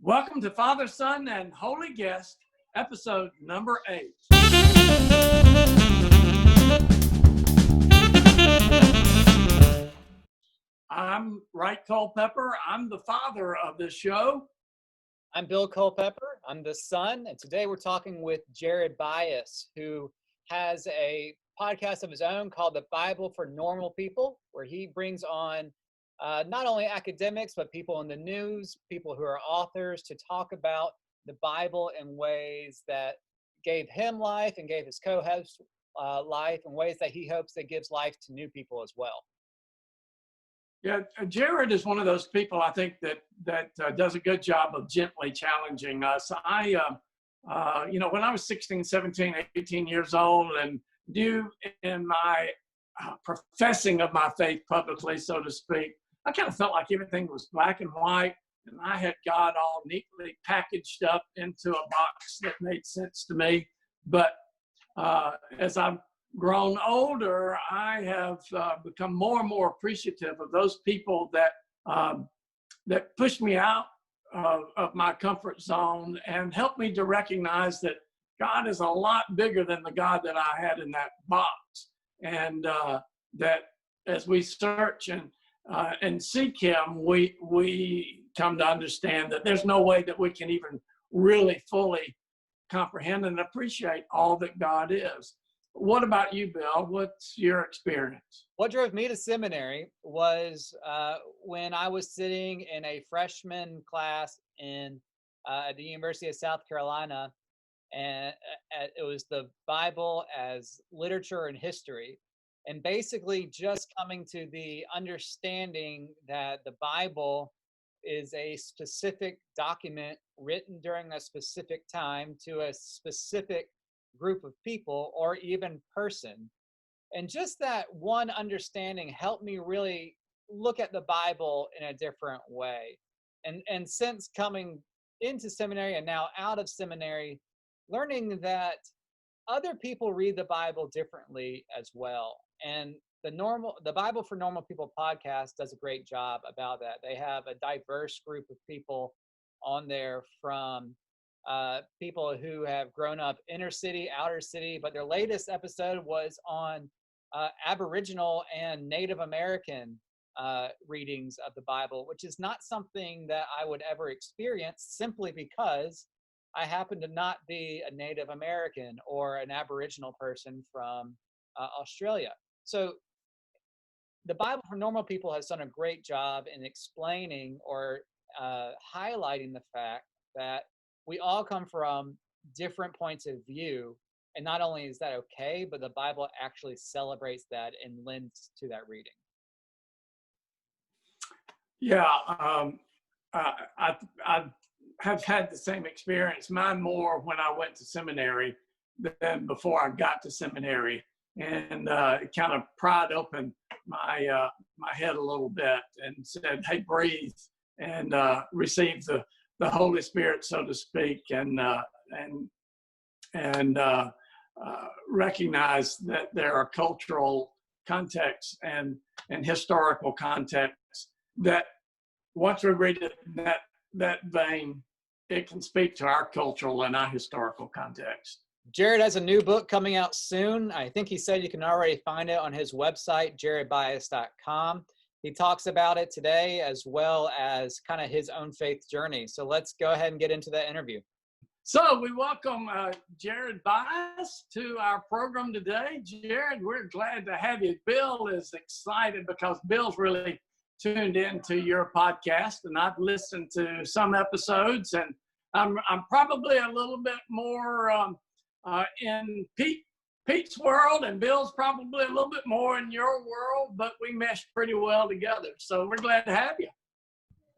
Welcome to Father, Son, and Holy Guest, episode number 8. I'm Wright Culpepper. I'm the father of this show. I'm Bill Culpepper. I'm the son, and today we're talking with Jared Byas, who has a podcast of his own called The Bible for Normal People, where he brings on not only academics, but people in the news, people who are authors, to talk about the Bible in ways that gave him life and gave his co-host life, in ways that he hopes that gives life to new people as well. Yeah, Jared is one of those people I think that does a good job of gently challenging us. When I was 16, 17, 18 years old and new in my professing of my faith publicly, so to speak, I kind of felt like everything was black and white, and I had God all neatly packaged up into a box that made sense to me. But as I've grown older, I have become more and more appreciative of those people that pushed me out of my comfort zone and helped me to recognize that God is a lot bigger than the God that I had in that box, and that as we search and seek Him, we come to understand that there's no way that we can even really fully comprehend and appreciate all that God is. What about you, Bill? What's your experience? What drove me to seminary was when I was sitting in a freshman class at the University of South Carolina, and it was the Bible as literature and history, and basically just coming to the understanding that the Bible is a specific document written during a specific time to a specific group of people or even person. And just that one understanding helped me really look at the Bible in a different way. And since coming into seminary and now out of seminary, learning that other people read the Bible differently as well. And the Bible for Normal People podcast does a great job about that. They have a diverse group of people on there, from people who have grown up inner city, outer city, but their latest episode was on Aboriginal and Native American readings of the Bible, which is not something that I would ever experience simply because I happen to not be a Native American or an Aboriginal person from Australia. So the Bible for Normal People has done a great job in explaining or highlighting the fact that we all come from different points of view. And not only is that okay, but the Bible actually celebrates that and lends to that reading. Yeah, I have had the same experience. Mine more when I went to seminary than before I got to seminary. And it kind of pried open my head a little bit and said, hey, breathe and receive the Holy Spirit, so to speak, and recognize that there are cultural contexts and historical contexts that once we read it in that vein, it can speak to our cultural and our historical context. Jared has a new book coming out soon. I think he said you can already find it on his website, jaredbyas.com. He talks about it today, as well as kind of his own faith journey. So let's go ahead and get into that interview. So we welcome Jared Byas to our program today. Jared, we're glad to have you. Bill is excited because Bill's really tuned into your podcast, and I've listened to some episodes, and I'm probably a little bit more in Pete's world, and Bill's probably a little bit more in your world, but we mesh pretty well together. So we're glad to have you.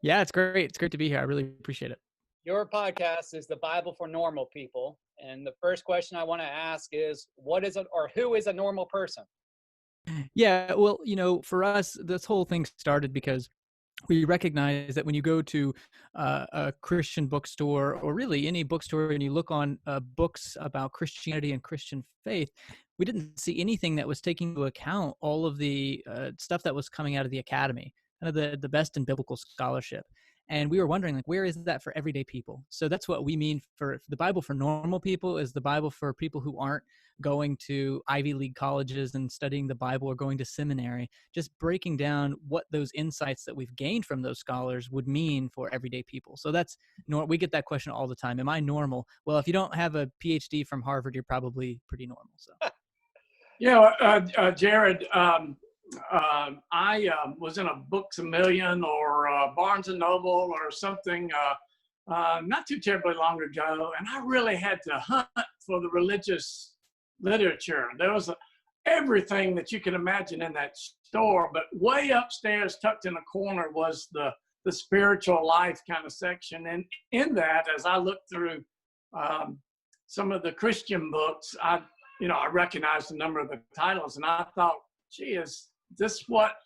Yeah, it's great. It's great to be here. I really appreciate it. Your podcast is The Bible for Normal People. And the first question I want to ask is, what is it, or who is a normal person? Yeah, well, for us, this whole thing started because we recognize that when you go to a Christian bookstore, or really any bookstore, and you look on books about Christianity and Christian faith, we didn't see anything that was taking into account all of the stuff that was coming out of the academy, kind of the best in biblical scholarship. And we were wondering, like, where is that for everyday people? So that's what we mean for the Bible for normal people is the Bible for people who aren't going to Ivy League colleges and studying the Bible or going to seminary, just breaking down what those insights that we've gained from those scholars would mean for everyday people. So that's we get that question all the time. Am I normal? Well, if you don't have a PhD from Harvard, you're probably pretty normal. So. Jared, I was in a Books a Million or Barnes and Noble or something not too terribly long ago, and I really had to hunt for the religious literature. There was everything that you can imagine in that store, but way upstairs, tucked in a corner, was the spiritual life kind of section. And in that, as I looked through some of the Christian books, I recognized a number of the titles, and I thought, gee, is this what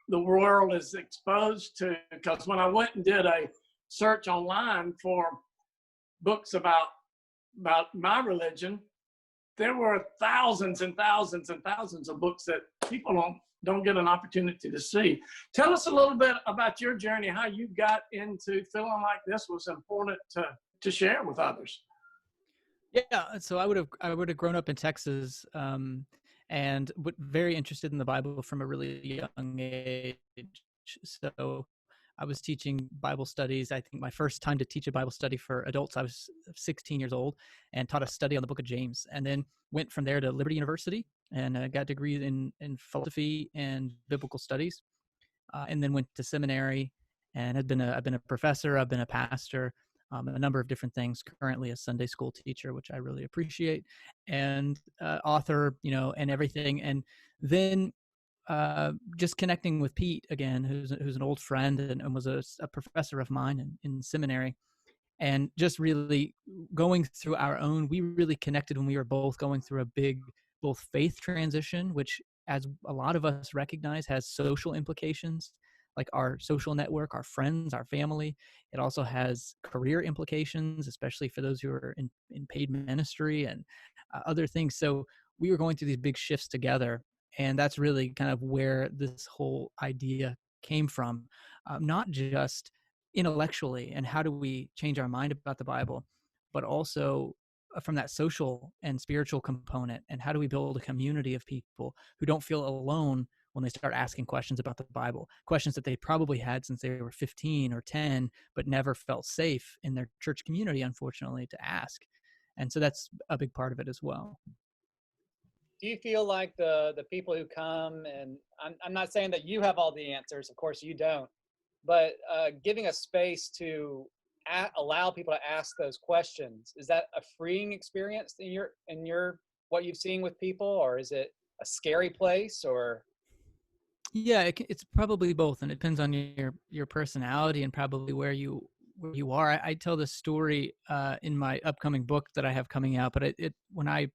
the world is exposed to? Because when I went and did a search online for books about my religion, there were thousands and thousands and thousands of books that people don't get an opportunity to see. Tell us a little bit about your journey, how you got into feeling like this was important to share with others. Yeah, so I would have grown up in Texas, and very interested in the Bible from a really young age. So I was teaching Bible studies. I think my first time to teach a Bible study for adults, I was 16 years old, and taught a study on the book of James, and then went from there to Liberty University and got degrees in philosophy and biblical studies, and then went to seminary and I've been a professor, I've been a pastor, a number of different things, currently a Sunday school teacher, which I really appreciate, and author, and everything. And then just connecting with Pete again, who's an old friend and was a professor of mine in seminary, and just really going through we really connected when we were both going through a big, both faith transition, which, as a lot of us recognize, has social implications, like our social network, our friends, our family. It also has career implications, especially for those who are in paid ministry and other things. So we were going through these big shifts together. And that's really kind of where this whole idea came from, not just intellectually and how do we change our mind about the Bible, but also from that social and spiritual component, and how do we build a community of people who don't feel alone when they start asking questions about the Bible, questions that they probably had since they were 15 or 10, but never felt safe in their church community, unfortunately, to ask. And so that's a big part of it as well. Do you feel like the people who come, and I'm not saying that you have all the answers, of course you don't, but giving a space to allow people to ask those questions, is that a freeing experience in your what you've seen with people, or is it a scary place? Or yeah, it's probably both, and it depends on your personality and probably where you are. I tell this story in my upcoming book that I have coming out, but when I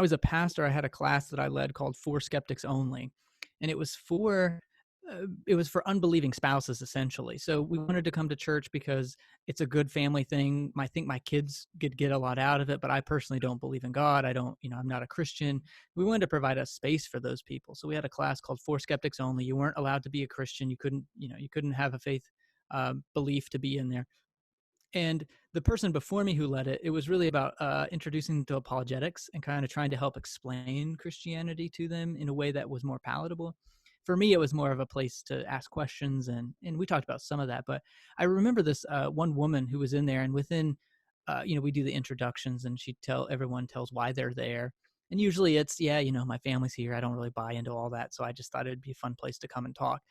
was a pastor, I had a class that I led called For Skeptics Only, and it was for unbelieving spouses, essentially. So we wanted to come to church because it's a good family thing. I think my kids could get a lot out of it, but I personally don't believe in God. I'm not a Christian. We wanted to provide a space for those people. So we had a class called For Skeptics Only. You weren't allowed to be a Christian. You couldn't have a faith belief to be in there. And the person before me who led it, it was really about introducing them to apologetics and kind of trying to help explain Christianity to them in a way that was more palatable. For me, it was more of a place to ask questions, and we talked about some of that. But I remember this one woman who was in there, and within, we do the introductions, and everyone tells why they're there. And usually it's, my family's here. I don't really buy into all that. So I just thought it'd be a fun place to come and talk.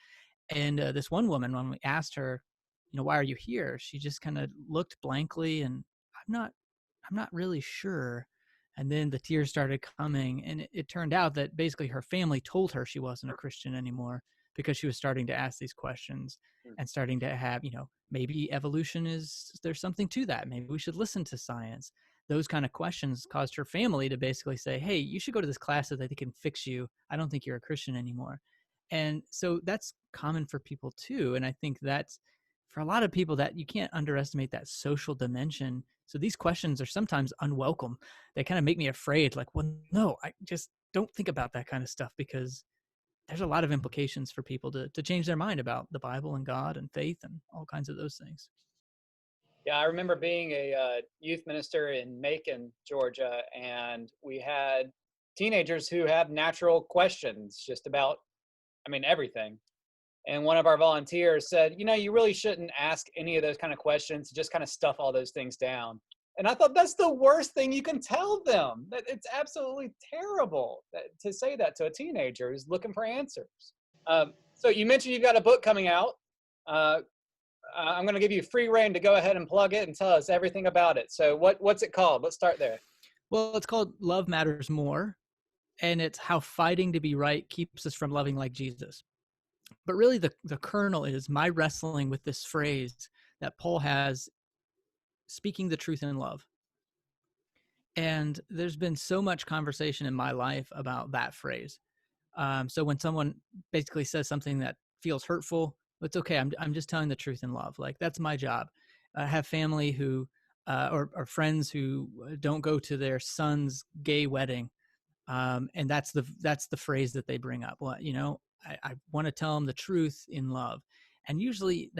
And this one woman, when we asked her, why are you here? She just kind of looked blankly, and I'm not really sure. And then the tears started coming, and it turned out that basically her family told her she wasn't a Christian anymore because she was starting to ask these questions and starting to have, maybe evolution there's something to that. Maybe we should listen to science. Those kind of questions caused her family to basically say, hey, you should go to this class so that they can fix you. I don't think you're a Christian anymore. And so that's common for people too. And I think that's, for a lot of people, that you can't underestimate that social dimension. So these questions are sometimes unwelcome. They kind of make me afraid, like, well, no, I just don't think about that kind of stuff, because there's a lot of implications for people to change their mind about the Bible and God and faith and all kinds of those things. Yeah, I remember being a youth minister in Macon, Georgia, and we had teenagers who had natural questions just about, I mean, everything. And one of our volunteers said, you really shouldn't ask any of those kind of questions, just kind of stuff all those things down. And I thought that's the worst thing you can tell them. That it's absolutely terrible to say that to a teenager who's looking for answers. So you mentioned you've got a book coming out. I'm going to give you free reign to go ahead and plug it and tell us everything about it. So what's it called? Let's start there. Well, it's called Love Matters More, and it's how fighting to be right keeps us from loving like Jesus. But really the kernel is my wrestling with this phrase that Paul has, speaking the truth in love. And there's been so much conversation in my life about that phrase. So when someone basically says something that feels hurtful, it's okay. I'm just telling the truth in love. Like, that's my job. I have family who, or friends who don't go to their son's gay wedding. And that's the phrase that they bring up. Well, I want to tell them the truth in love. And usually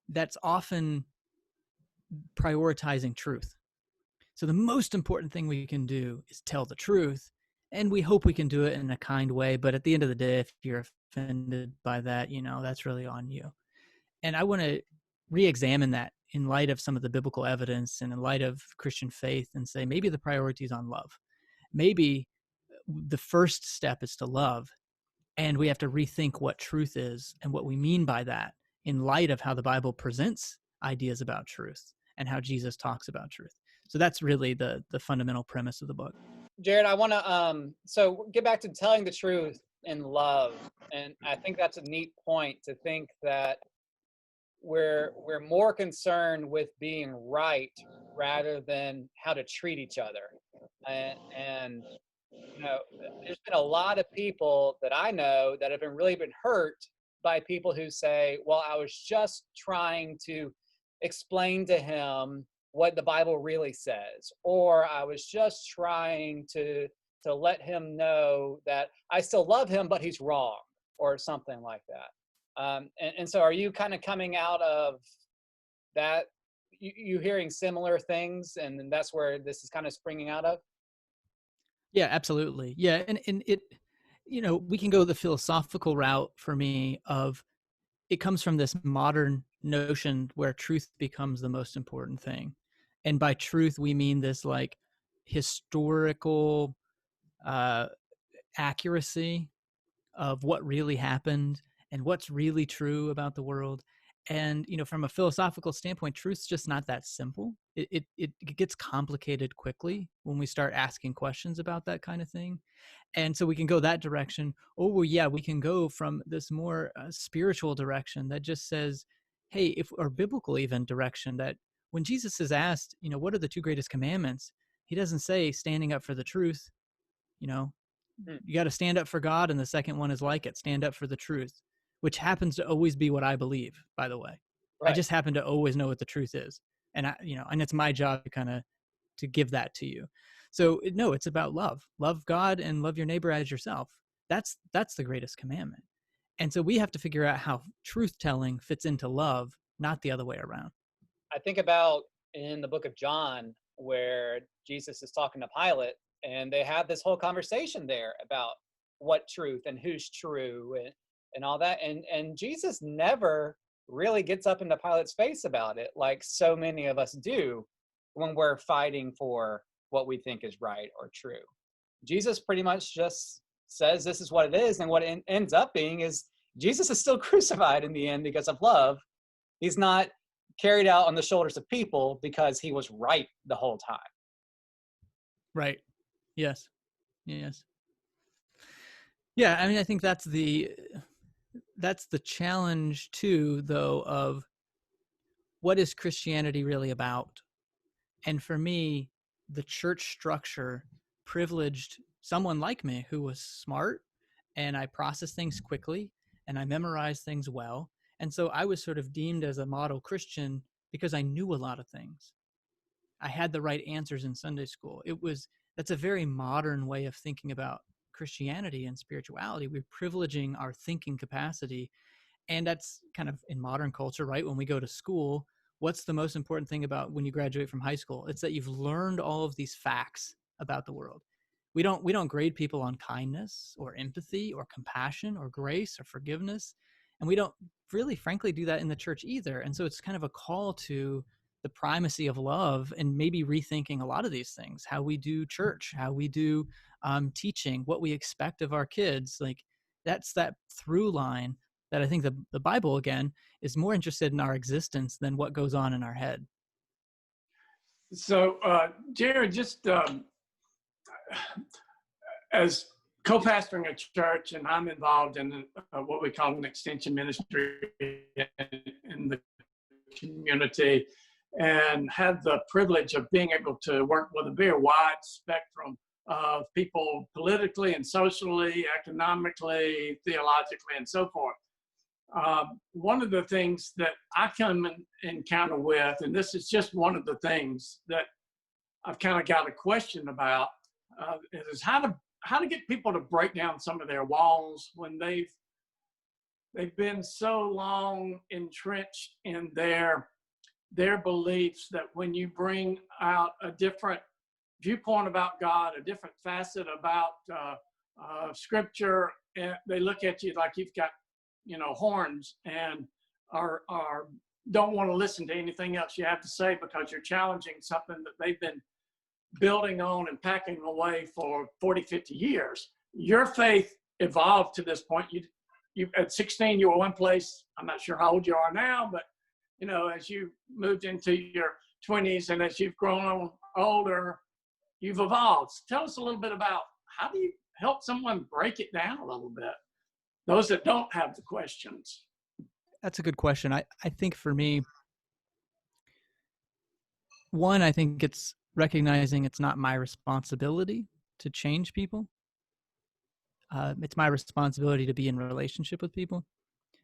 that's often prioritizing truth. So the most important thing we can do is tell the truth, and we hope we can do it in a kind way. But at the end of the day, if you're offended by that, that's really on you. And I want to re-examine that in light of some of the biblical evidence and in light of Christian faith, and say maybe the priority is on love. Maybe the first step is to love, and we have to rethink what truth is and what we mean by that in light of how the Bible presents ideas about truth and how Jesus talks about truth. So that's really the fundamental premise of the book. Jared, I want to so get back to telling the truth in love, and I think that's a neat point, to think that we're more concerned with being right rather than how to treat each other. And there's been a lot of people that I know that have been hurt by people who say, well, I was just trying to explain to him what the Bible really says, or I was just trying to let him know that I still love him, but he's wrong, or something like that. And so are you kind of coming out of that, you hearing similar things, and then that's where this is kind of springing out of? Yeah, absolutely. Yeah. And it, we can go the philosophical route for me of, it comes from this modern notion where truth becomes the most important thing. And by truth, we mean this like historical accuracy of what really happened and what's really true about the world. And, from a philosophical standpoint, truth's just not that simple. It gets complicated quickly when we start asking questions about that kind of thing. And so we can go that direction. Or, well, yeah, we can go from this more spiritual direction that just says, hey, or biblical even direction, that when Jesus is asked, what are the two greatest commandments? He doesn't say standing up for the truth. You got to stand up for God. And the second one is like it, stand up for the truth, which happens to always be what I believe, by the way. Right. I just happen to always know what the truth is. And and it's my job to give that to you. So no, it's about love. Love God and love your neighbor as yourself. That's the greatest commandment. And so we have to figure out how truth telling fits into love, not the other way around. I think about in the book of John, where Jesus is talking to Pilate, and they have this whole conversation there about what truth and who's true and all that. And Jesus never really gets up into Pilate's face about it, like so many of us do when we're fighting for what we think is right or true. Jesus pretty much just says this is what it is, and what it ends up being is Jesus is still crucified in the end because of love. He's not carried out on the shoulders of people because he was right the whole time. Right. Yes. Yeah, I mean, I think that's the challenge too, though, of what is Christianity really about? And for me, the church structure privileged someone like me who was smart, and I processed things quickly, and I memorized things well. And so I was sort of deemed as a model Christian because I knew a lot of things. I had the right answers in Sunday school. That's a very modern way of thinking about Christianity and spirituality. We're privileging our thinking capacity. And that's kind of in modern culture, right? When we go to school, what's the most important thing about when you graduate from high school? It's that you've learned all of these facts about the world. We don't grade people on kindness or empathy or compassion or grace or forgiveness. And we don't really, frankly, do that in the church either. And so it's kind of a call to the primacy of love and maybe rethinking a lot of these things, how we do church, how we do teaching, what we expect of our kids. Like that's that through line that I think the Bible, again, is more interested in our existence than what goes on in our head. So, Jared, just as co-pastoring a church, and I'm involved in what we call an extension ministry in the community, and had the privilege of being able to work with a very wide spectrum of people politically and socially, economically, theologically, and so forth. One of the things that I come in encounter with, and this is just one of the things that I've kind of got a question about, is how to get people to break down some of their walls when they've been so long entrenched in their beliefs that when you bring out a different viewpoint about God, a different facet about Scripture, and they look at you like you've got horns and are don't want to listen to anything else you have to say because you're challenging something that they've been building on and packing away for 40, 50 years. Your faith evolved to this point. You at 16, you were one place. I'm not sure how old you are now, but as you moved into your 20s and as you've grown older, you've evolved. Tell us a little bit about how do you help someone break it down a little bit? Those that don't have the questions. That's a good question. I think for me, one, I think it's recognizing it's not my responsibility to change people. It's my responsibility to be in relationship with people.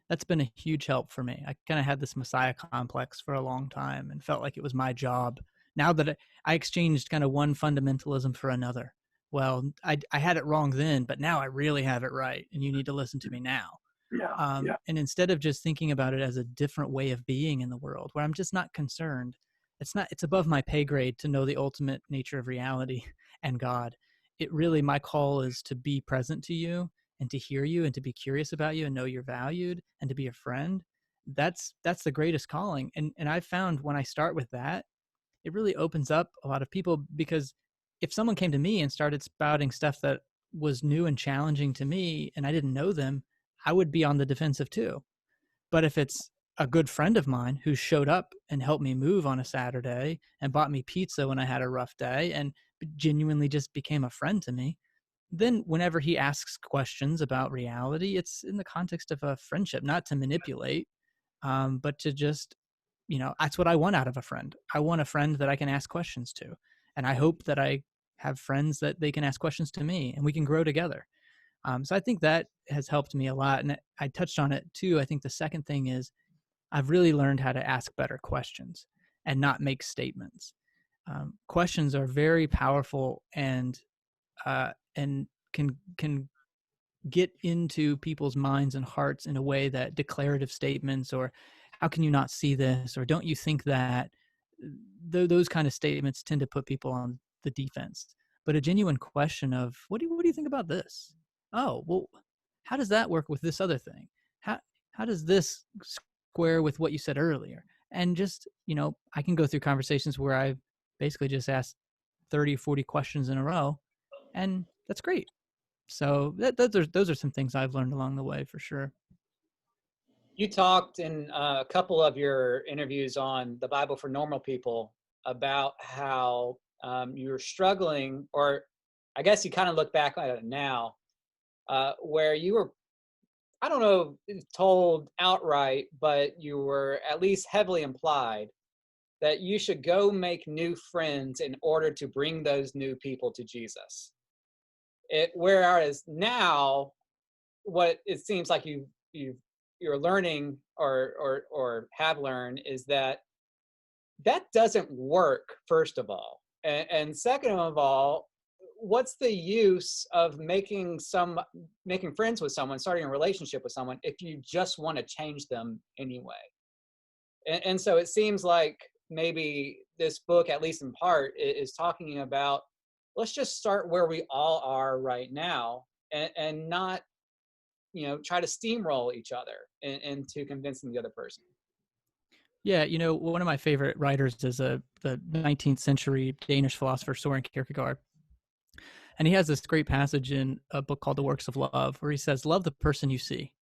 That's been a huge help for me. I kind of had this Messiah complex for a long time and felt like it was my job. Now that I exchanged kind of one fundamentalism for another. Well, I had it wrong then, but now I really have it right, and you need to listen to me now. Yeah. And instead of just thinking about it as a different way of being in the world, where I'm just not concerned, it's above my pay grade to know the ultimate nature of reality and God. It really, my call is to be present to you and to hear you and to be curious about you and know you're valued and to be a friend. That's the greatest calling. And I've found when I start with that, it really opens up a lot of people, because if someone came to me and started spouting stuff that was new and challenging to me and I didn't know them, I would be on the defensive too. But if it's a good friend of mine who showed up and helped me move on a Saturday and bought me pizza when I had a rough day and genuinely just became a friend to me, then whenever he asks questions about reality, it's in the context of a friendship, not to manipulate, but to just, that's what I want out of a friend. I want a friend that I can ask questions to. And I hope that I have friends that they can ask questions to me and we can grow together. So I think that has helped me a lot. And I touched on it too. I think the second thing is I've really learned how to ask better questions and not make statements. Questions are very powerful and can get into people's minds and hearts in a way that declarative statements or how can you not see this or don't you think that, those kind of statements tend to put people on the defense. But a genuine question of what do you think about this? Oh, well, how does that work with this other thing? How does this square with what you said earlier? And just, I can go through conversations where I basically just asked 30 or 40 questions in a row, and that's great. So those are some things I've learned along the way for sure. You talked in a couple of your interviews on the Bible for Normal People about how you were struggling, or I guess you kind of look back at it now, where you were, I don't know, told outright, but you were at least heavily implied that you should go make new friends in order to bring those new people to Jesus. Whereas now, what it seems like you're learning or have learned is that doesn't work, first of all. And second of all, what's the use of making friends with someone, starting a relationship with someone, if you just want to change them anyway? And so it seems like maybe this book, at least in part, is talking about, let's just start where we all are right now, and not, try to steamroll each other into convincing the other person. Yeah, one of my favorite writers is the 19th century Danish philosopher Soren Kierkegaard. And he has this great passage in a book called The Works of Love, where he says, love the person you see.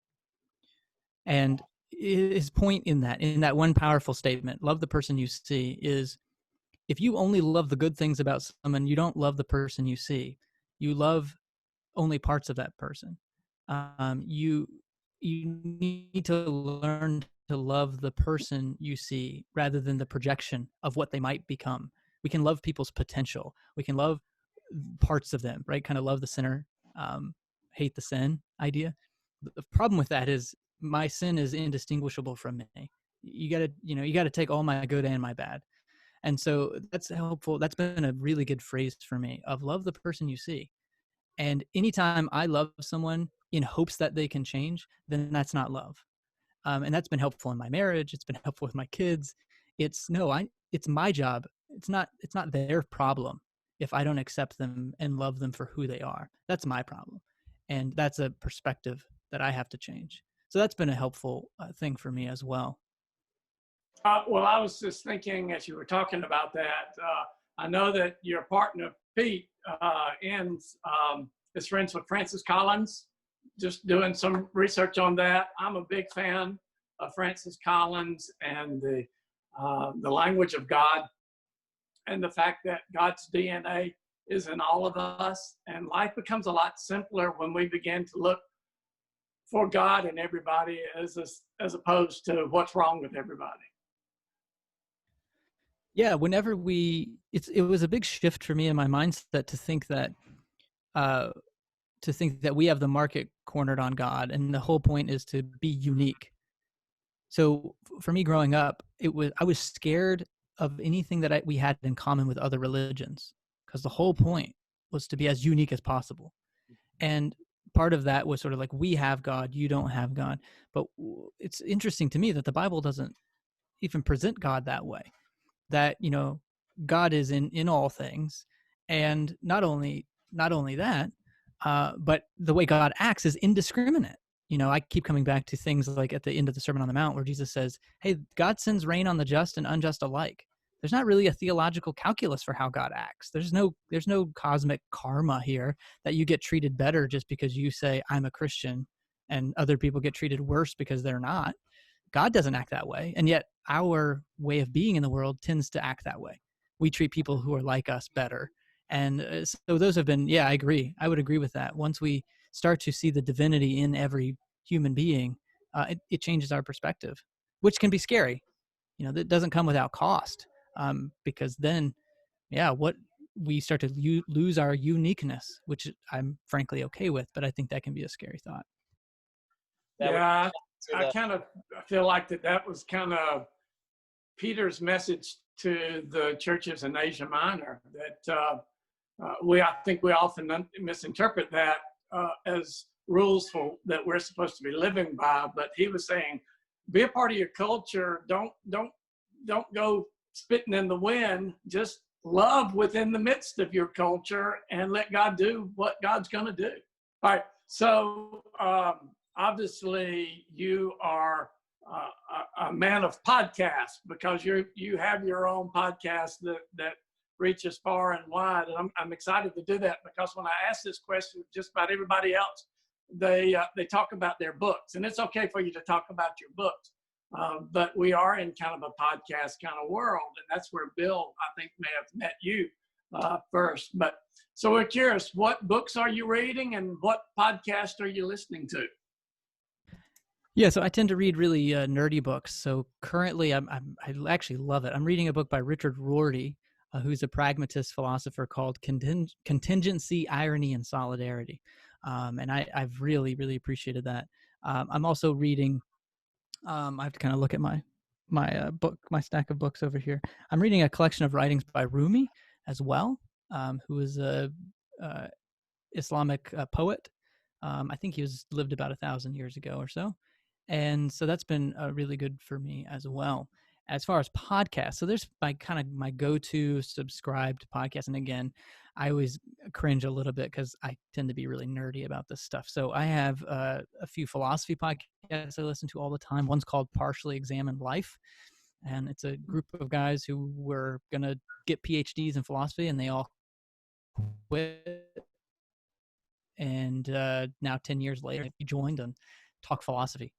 And his point in that one powerful statement, love the person you see, is if you only love the good things about someone, you don't love the person you see. You love only parts of that person. You need to learn to love the person you see rather than the projection of what they might become. We can love people's potential. We can love parts of them, right? Kind of love the sinner, hate the sin idea. The problem with that is my sin is indistinguishable from me. You gotta take all my good and my bad. And so that's helpful. That's been a really good phrase for me, of love the person you see. And anytime I love someone in hopes that they can change, then that's not love. And that's been helpful in my marriage. It's been helpful with my kids. It's my job. It's not their problem if I don't accept them and love them for who they are. That's my problem. And that's a perspective that I have to change. So that's been a helpful thing for me as well. Well, I was just thinking as you were talking about that, I know that your partner, Pete, is friends with Francis Collins, just doing some research on that. I'm a big fan of Francis Collins and the language of God, and the fact that God's DNA is in all of us. And life becomes a lot simpler when we begin to look for God in everybody as opposed to what's wrong with everybody. Yeah, whenever it was a big shift for me in my mindset to think that we have the market cornered on God, and the whole point is to be unique. So for me growing up, I was scared of anything that we had in common with other religions, because the whole point was to be as unique as possible. And part of that was sort of like, we have God, you don't have God. But it's interesting to me that the Bible doesn't even present God that way. That, God is in all things. And not only that, but the way God acts is indiscriminate. I keep coming back to things like at the end of the Sermon on the Mount, where Jesus says, hey, God sends rain on the just and unjust alike. There's not really a theological calculus for how God acts. There's no cosmic karma here that you get treated better just because you say, I'm a Christian, and other people get treated worse because they're not. God doesn't act that way. And yet our way of being in the world tends to act that way. We treat people who are like us better. And so those have been, I agree. I would agree with that. Once we start to see the divinity in every human being, it changes our perspective, which can be scary. That doesn't come without cost, because then, what we start to lose our uniqueness, which I'm frankly okay with, but I think that can be a scary thought. Yeah, I kind of feel like that was kind of Peter's message to the churches in Asia Minor, that I think we often misinterpret that as rules that we're supposed to be living by. But he was saying, be a part of your culture. Don't go spitting in the wind. Just love within the midst of your culture and let God do what God's going to do. All right. So obviously you are a man of podcasts, because you have your own podcast that reaches far and wide. And I'm excited to do that, because when I ask this question, just about everybody else, they talk about their books, and it's okay for you to talk about your books. But we are in kind of a podcast kind of world, and that's where Bill, I think, may have met you first. But so we're curious, what books are you reading, and what podcast are you listening to? Yeah, so I tend to read really nerdy books. So currently, I actually love it. I'm reading a book by Richard Rorty, who's a pragmatist philosopher, called Contingency, Irony, and Solidarity. And I've really, really appreciated that. I'm also reading, I have to kind of look at my stack of books over here. I'm reading a collection of writings by Rumi as well, who is a Islamic poet. I think he lived about 1,000 years ago or so. And so that's been really good for me as well. As far as podcasts, so there's my go-to subscribed podcast. And again, I always cringe a little bit because I tend to be really nerdy about this stuff. So I have a few philosophy podcasts I listen to all the time. One's called Partially Examined Life, and it's a group of guys who were going to get PhDs in philosophy, and they all quit. And now 10 years later, he joined and talk philosophy.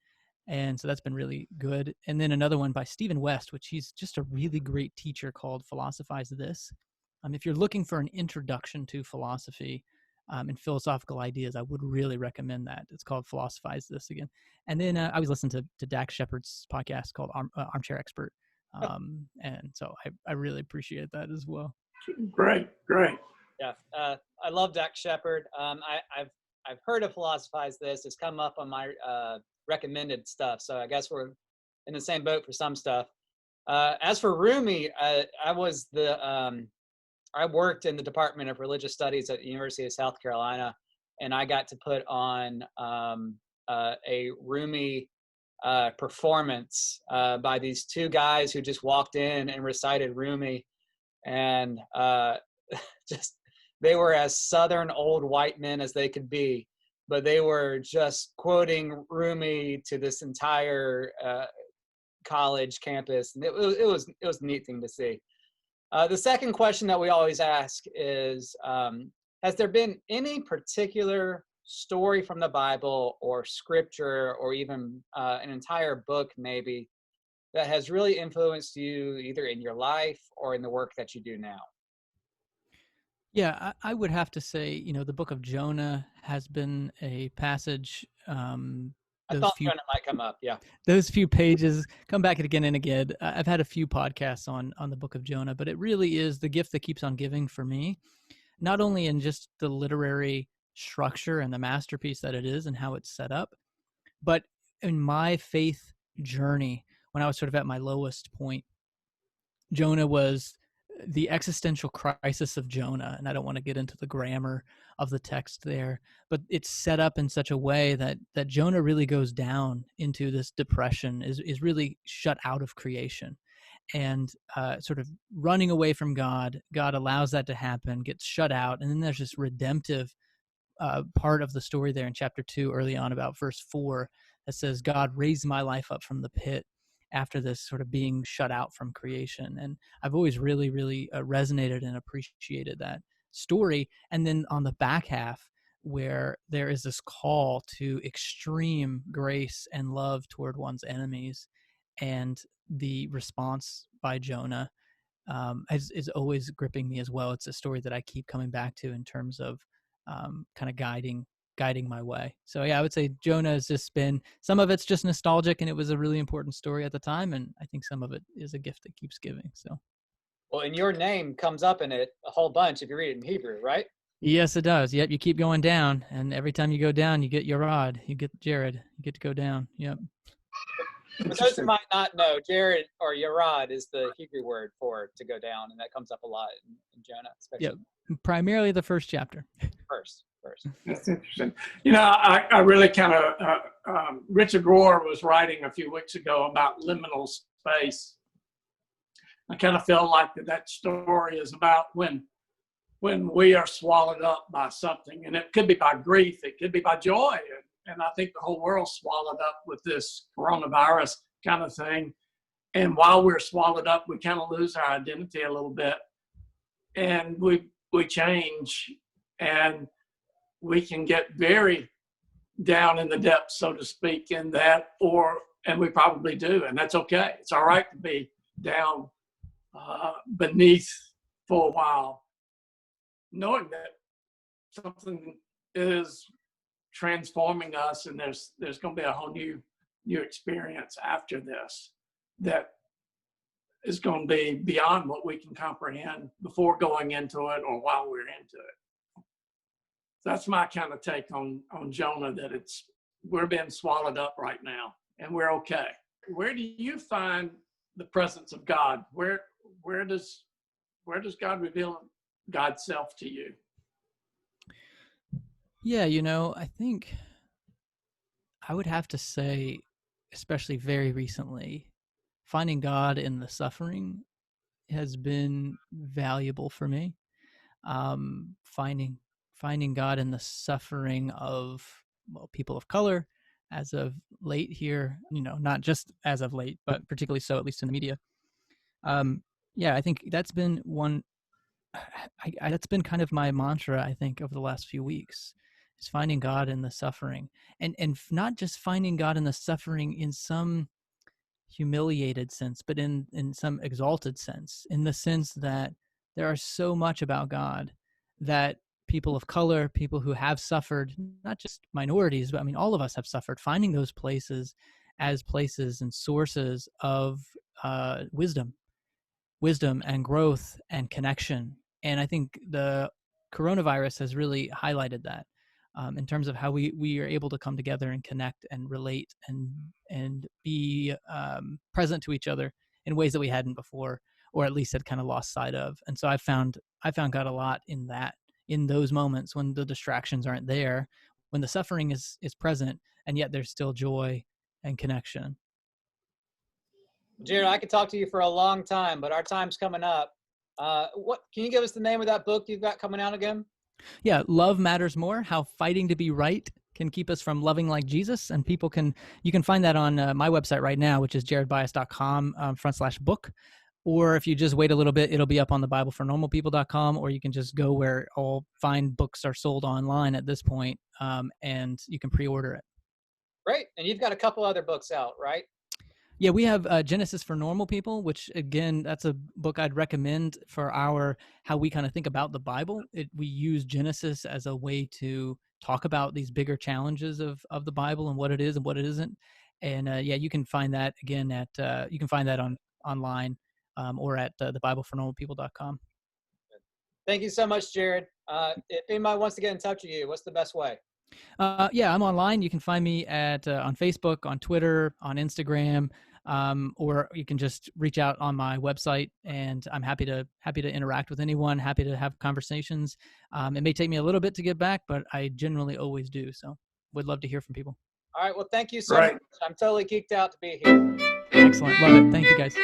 And so that's been really good. And then another one by Stephen West, which he's just a really great teacher, called Philosophize This. If you're looking for an introduction to philosophy and philosophical ideas, I would really recommend that. It's called Philosophize This again. And then I always listen to Dax Shepard's podcast called Armchair Expert. And so I really appreciate that as well. Great. Yeah, I love Dax Shepard. I've heard of Philosophize This. It's come up on my recommended stuff, so I guess we're in the same boat for some stuff. As for Rumi, I worked in the Department of Religious Studies at the University of South Carolina, and I got to put on a Rumi performance by these two guys who just walked in and recited Rumi, and they were as Southern old white men as they could be, but they were just quoting Rumi to this entire college campus, and it was a neat thing to see. The second question that we always ask is, has there been any particular story from the Bible or scripture or even an entire book maybe that has really influenced you either in your life or in the work that you do now? Yeah, I would have to say, the book of Jonah has been a passage. I thought Jonah might come up. Yeah, those few pages come back again and again. I've had a few podcasts on the book of Jonah, but it really is the gift that keeps on giving for me, not only in just the literary structure and the masterpiece that it is and how it's set up, but in my faith journey when I was sort of at my lowest point. Jonah was the existential crisis of Jonah, and I don't want to get into the grammar of the text there, but it's set up in such a way that Jonah really goes down into this depression, is really shut out of creation, and sort of running away from God. God allows that to happen, gets shut out, and then there's this redemptive part of the story there in chapter 2, early on, about verse 4, that says, God raised my life up from the pit after this sort of being shut out from creation. And I've always really, really resonated and appreciated that story. And then on the back half, where there is this call to extreme grace and love toward one's enemies, and the response by Jonah is always gripping me as well. It's a story that I keep coming back to in terms of kind of guiding my way. So yeah, I would say Jonah has just been, some of it's just nostalgic and it was a really important story at the time, and I think some of it is a gift that keeps giving. So, well, and your name comes up in it a whole bunch if you read it in Hebrew, right? Yes, it does. Yep, you keep going down, and every time you go down, you get Yerad, you get Jared, you get to go down. Yep. For those who might not know, Jared or Yerad is the Hebrew word for to go down, and that comes up a lot in Jonah, especially. Yep, primarily the first chapter. First. That's interesting. I really kind of, Richard Rohr was writing a few weeks ago about liminal space. I kind of feel like that story is about when we are swallowed up by something, and it could be by grief, it could be by joy. And I think the whole world's swallowed up with this coronavirus kind of thing. And while we're swallowed up, we kind of lose our identity a little bit, and we change, and we can get very down in the depths, so to speak, in that, and we probably do, and that's okay. It's all right to be down beneath for a while, knowing that something is transforming us, and there's going to be a whole new experience after this that is going to be beyond what we can comprehend before going into it or while we're into it. That's my kind of take on Jonah, that we're being swallowed up right now and we're okay. Where do you find the presence of God? Where does God reveal God's self to you? Yeah, I think I would have to say, especially very recently, finding God in the suffering has been valuable for me. Finding God in the suffering of, well, people of color as of late here, not just as of late, but particularly so, at least in the media. Yeah, I think that's been one. That's been kind of my mantra, I think, over the last few weeks, is finding God in the suffering, and not just finding God in the suffering in some humiliated sense, but in some exalted sense, in the sense that there are so much about God that people of color, people who have suffered, not just minorities, but I mean all of us have suffered, finding those places as places and sources of wisdom and growth and connection. And I think the coronavirus has really highlighted that, in terms of how we are able to come together and connect and relate and be present to each other in ways that we hadn't before, or at least had kind of lost sight of. And so I found God a lot in that, in those moments when the distractions aren't there, when the suffering is present, and yet there's still joy and connection. Jared, I could talk to you for a long time, but our time's coming up. What can you give us the name of that book you've got coming out again? Yeah, Love Matters More: How Fighting to Be Right Can Keep Us from Loving Like Jesus. And you can find that on my website right now, which is jaredbyas.com /book. Or if you just wait a little bit, it'll be up on the BibleForNormalPeople.com, or you can just go where all fine books are sold online at this point, and you can pre-order it. Great. And you've got a couple other books out, right? Yeah, we have Genesis for Normal People, which again, that's a book I'd recommend for how we kind of think about the Bible. We use Genesis as a way to talk about these bigger challenges of the Bible and what it is and what it isn't. And yeah, you can find that again online, or at the BibleForNormalPeople.com. Thank you so much, Jared. If anybody wants to get in touch with you, what's the best way? Yeah, I'm online. You can find me on Facebook, on Twitter, on Instagram, or you can just reach out on my website, and I'm happy to interact with anyone. Happy to have conversations. It may take me a little bit to get back, but I generally always do. So, would love to hear from people. All right. Well, thank you so much. I'm totally geeked out to be here. Excellent. Love it. Thank you, guys.